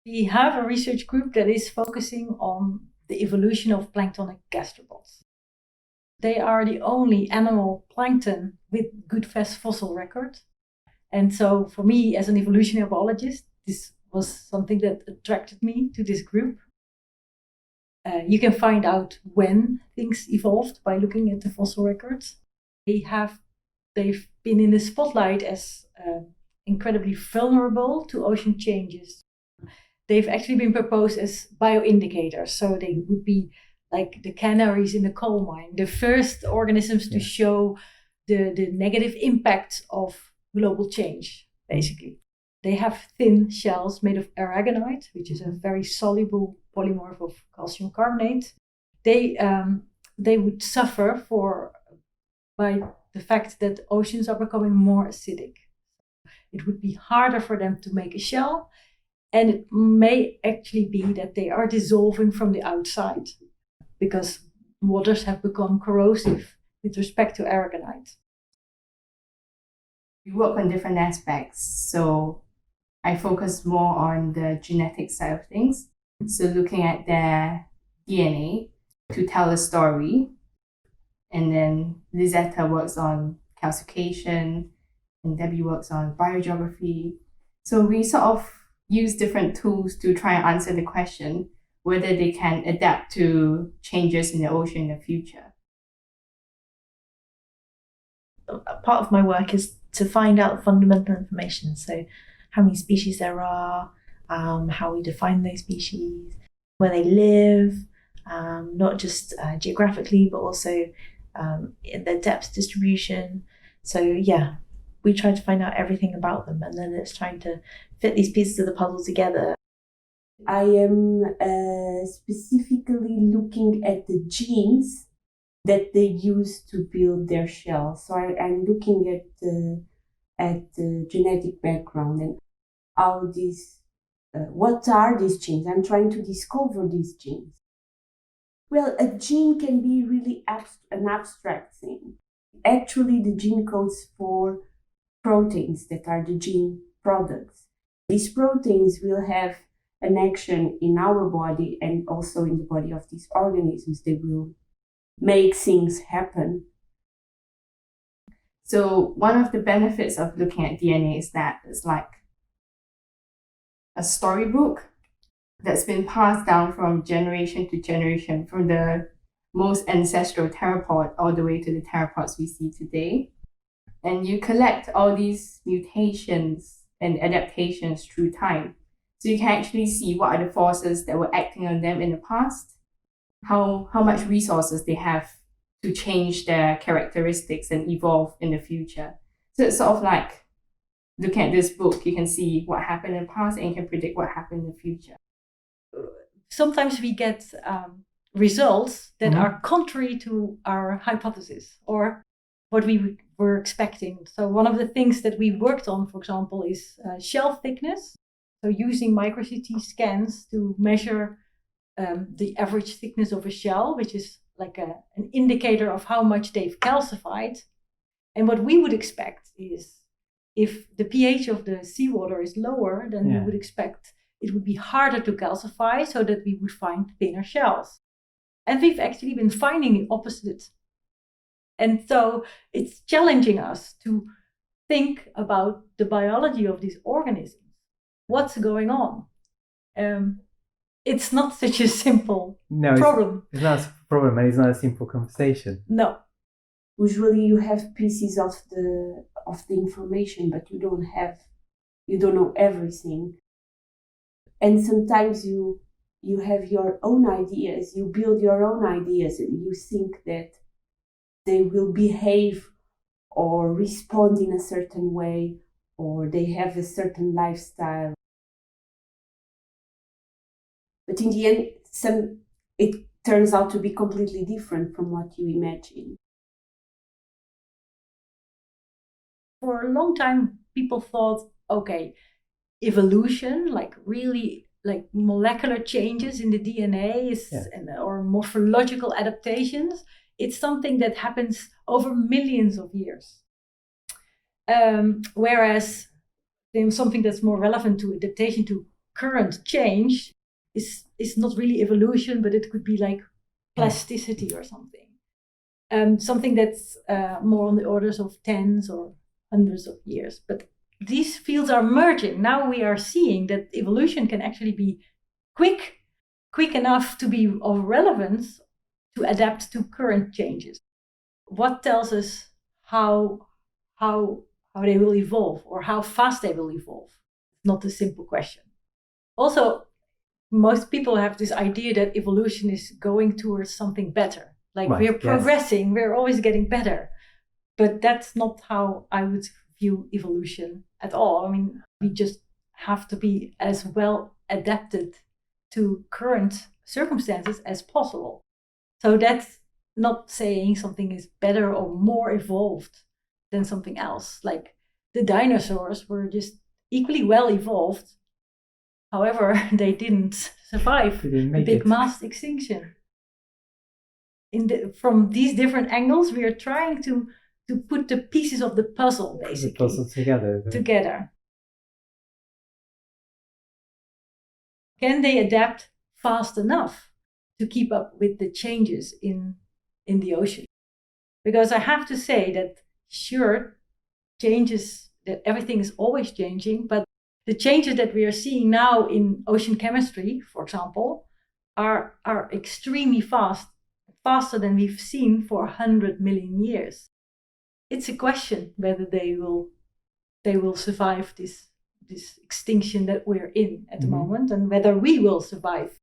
We have a research group that is focusing on the evolution of planktonic gastropods. They are the only animal plankton with good fossil record. And so for me, as an evolutionary biologist, this was something that attracted me to this group. You can find out when things evolved by looking at the fossil records. They've been in the spotlight as incredibly vulnerable to ocean changes. They've actually been proposed as bioindicators, so they would be like the canaries in the coal mine, the first organisms to show the negative impact of global change, basically. They have thin shells made of aragonite, which is a very soluble polymorph of calcium carbonate. They would suffer by the fact that oceans are becoming more acidic. It would be harder for them to make a shell, and it may actually be that they are dissolving from the outside because waters have become corrosive with respect to aragonite. We work on different aspects, so I focus more on the genetic side of things. So looking at their DNA to tell a story, and then Lisetta works on calcification, and Debbie works on biogeography. So we sort of use different tools to try and answer the question whether they can adapt to changes in the ocean in the future. Part of my work is to find out fundamental information. So how many species there are, how we define those species, where they live, not just geographically, but also in their depth distribution. So yeah, we try to find out everything about them, and then it's trying to fit these pieces of the puzzle together. I am specifically looking at the genes that they use to build their shell. So I'm looking at the genetic background and how what are these genes? I'm trying to discover these genes. Well, a gene can be really an abstract thing. Actually, the gene codes for proteins that are the gene products. These proteins will have an action in our body and also in the body of these organisms. They will make things happen. So one of the benefits of looking at DNA is that it's like a storybook that's been passed down from generation to generation, from the most ancestral theropod all the way to the theropods we see today. And you collect all these mutations and adaptations through time. So you can actually see what are the forces that were acting on them in the past, how much resources they have to change their characteristics and evolve in the future. So it's sort of like looking at this book, you can see what happened in the past and you can predict what happened in the future. Sometimes we get results that are contrary to our hypothesis or what we were expecting. So one of the things that we worked on, for example, is shell thickness. So using micro-CT scans to measure the average thickness of a shell, which is like an indicator of how much they've calcified. And what we would expect is if the pH of the seawater is lower, then we would expect it would be harder to calcify so that we would find thinner shells. And we've actually been finding the opposite. And so it's challenging us to think about the biology of these organisms. What's going on? It's not such a simple problem. It's not a problem, and it's not a simple conversation. No. Usually you have pieces of the information, but you don't know everything. And sometimes you have your own ideas, you build your own ideas, and you think that they will behave or respond in a certain way, or they have a certain lifestyle. But in the end, it turns out to be completely different from what you imagine. For a long time, people thought, okay, evolution, like really like molecular changes in the DNA or morphological adaptations, it's something that happens over millions of years. Whereas something that's more relevant to adaptation to current change is not really evolution, but it could be like plasticity or something. Something that's more on the orders of tens or hundreds of years. But these fields are merging. Now we are seeing that evolution can actually be quick enough to be of relevance to adapt to current changes. What tells us how they will evolve or how fast they will evolve? It's not a simple question. Also, most people have this idea that evolution is going towards something better. Like we're progressing, we're always getting better. But that's not how I would view evolution at all. I mean, we just have to be as well adapted to current circumstances as possible. So that's not saying something is better or more evolved than something else. Like the dinosaurs were just equally well evolved. However, they didn't survive the big mass extinction. From these different angles, we are trying to put the pieces of the puzzle, basically, together. Can they adapt fast enough to keep up with the changes in the ocean? Because I have to say that, sure, changes, that everything is always changing, but the changes that we are seeing now in ocean chemistry, for example, are extremely fast, faster than we've seen for 100 million years. It's a question whether they will survive this extinction that we're in at the moment, and whether we will survive